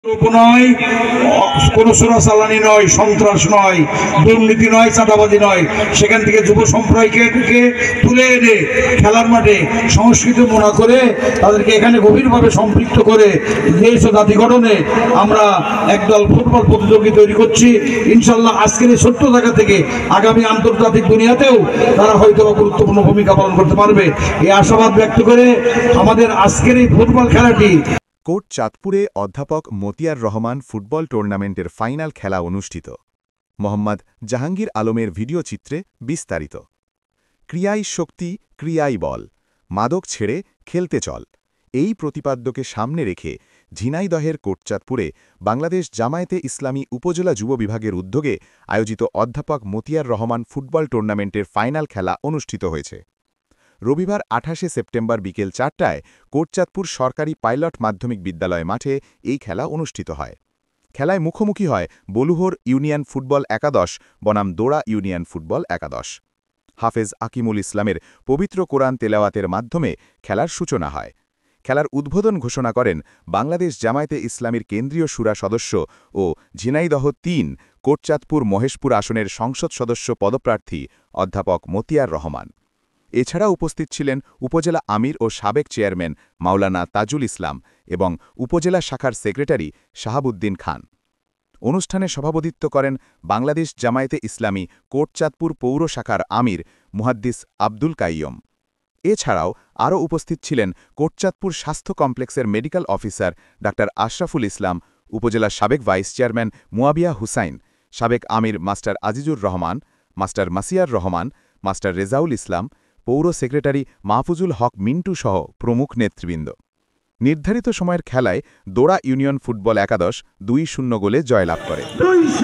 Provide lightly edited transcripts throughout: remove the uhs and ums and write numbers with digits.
নয়, কোনো চোরাচালানি নয়, সন্ত্রাস নয়, দুর্নীতি নয়, চাঁদাবাজি নয়। সেখান থেকে যুব সম্প্রদায়কে তুলে এনে খেলার মাঠে সংস্কৃতি মনা করে তাদেরকে এখানে গভীরভাবে সম্পৃক্ত করে দেশ ও জাতি গঠনে আমরা একদল ফুটবল প্রতিযোগী তৈরি করছি। ইনশাল্লাহ আজকের এই ছোট্ট জায়গা থেকে আগামী আন্তর্জাতিক দুনিয়াতেও তারা হয়তো গুরুত্বপূর্ণ ভূমিকা পালন করতে পারবে, এই আশাবাদ ব্যক্ত করে আমাদের আজকের এই ফুটবল খেলাটি কোট চাঁদপুরে অধ্যাপক মতিয়ার রহমান ফুটবল টুর্নামেন্টের ফাইনাল খেলা অনুষ্ঠিত। মোহাম্মদ জাহাঙ্গীর আলমের ভিডিও চিত্রে বিস্তারিত। ক্রিয়াই শক্তি, ক্রিয়াই বল, মাদক ছেড়ে খেলতে চল, এই প্রতিপাদ্যকে সামনে রেখে ঝিনাইদহের কোটচাঁদপুরে বাংলাদেশ জামায়াতে ইসলামী উপজেলা যুব বিভাগের উদ্যোগে আয়োজিত অধ্যাপক মতিয়ার রহমান ফুটবল টুর্নামেন্টের ফাইনাল খেলা অনুষ্ঠিত হয়েছে। রবিবার ২৮ সেপ্টেম্বর বিকেল ৪টায় কোটচাঁদপুর সরকারি পাইলট মাধ্যমিক বিদ্যালয় মাঠে এই খেলা অনুষ্ঠিত হয়। খেলায় মুখোমুখি হয় বলুহর ইউনিয়ন ফুটবল একাদশ বনাম দোড়া ইউনিয়ন ফুটবল একাদশ। হাফেজ আকিমুল ইসলামের পবিত্র কোরআন তেলাওয়াতের মাধ্যমে খেলার সূচনা হয়। খেলার উদ্বোধন ঘোষণা করেন বাংলাদেশ জামায়াতে ইসলামীর কেন্দ্রীয় শুরা সদস্য ও ঝিনাইদহ ৩ কোটচাঁদপুর মহেশপুর আসনের সংসদ সদস্য পদপ্রার্থী অধ্যাপক মতিয়ার রহমান। এছাড়া উপস্থিত ছিলেন উপজেলা আমির ও সাবেক চেয়ারম্যান মাওলানা তাজুল ইসলাম এবং উপজেলা শাখার সেক্রেটারি শাহাবুদ্দিন খান। অনুষ্ঠানে সভাপতিত্ব করেন বাংলাদেশ জামায়াতে ইসলামী কোটচাঁদপুর পৌর শাখার আমির মুহাদ্দিস আব্দুল কাইয়ুম। এছাড়াও আরও উপস্থিত ছিলেন কোটচাঁদপুর স্বাস্থ্য কমপ্লেক্সের মেডিকেল অফিসার ডা আশরাফুল ইসলাম, উপজেলার সাবেক ভাইস চেয়ারম্যান মুয়াবিয়া হুসাইন, সাবেক আমির master Azizur Rahman, master Masiar Rahman, master Rezaul Islam, পৌর সেক্রেটারি মাহফুজুল হক মিন্টু সহ প্রমুখ নেতৃবৃন্দ। নির্ধারিত সময়ের খেলায় দোড়া ইউনিয়ন ফুটবল একাদশ ২-০ গোলে জয়লাভ করে।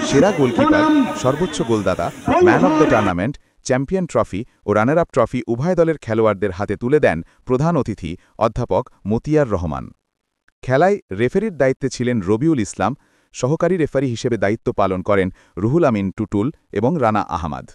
সেরা গোলকিপার, সর্বোচ্চ গোলদাতা, man of the tournament, champion trophy ও রানার আপ ট্রফি উভয় দলের খেলোয়াড়দের হাতে তুলে দেন প্রধান অতিথি অধ্যাপক মতিয়ার রহমান। খেলায় রেফারির দায়িত্বে ছিলেন রবিউল ইসলাম, সহকারী রেফারি হিসেবে দায়িত্ব পালন করেন রুহুল আমিন টুটুল এবং রানা আহমদ।